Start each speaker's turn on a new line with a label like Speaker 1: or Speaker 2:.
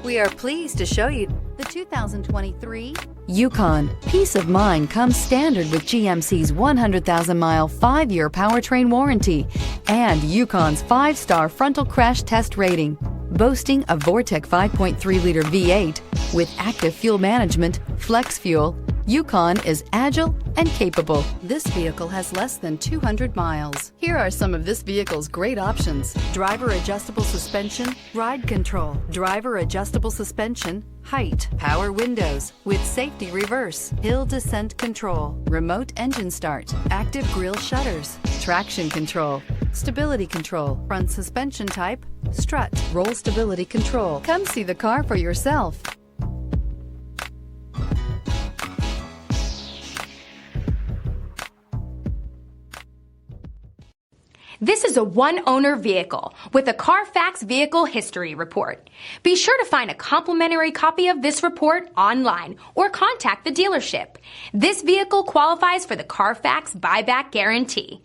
Speaker 1: We are pleased to show you the 2023
Speaker 2: Yukon. Peace of mind comes standard with GMC's 100,000-mile, 5-year powertrain warranty and Yukon's 5-star frontal crash test rating. Boasting a Vortec 5.3-liter V8 with active fuel management, flex fuel, Yukon is agile and capable. This vehicle has less than 200 miles. Here are some of this vehicle's great options: driver adjustable suspension, ride control, driver adjustable suspension, height, power windows with safety reverse, hill descent control, remote engine start, active grille shutters, traction control, stability control, front suspension type, strut, roll stability control. Come see the car for yourself.
Speaker 3: This is a one-owner vehicle with a Carfax Vehicle History Report. Be sure to find a complimentary copy of this report online or contact the dealership. This vehicle qualifies for the Carfax Buyback Guarantee.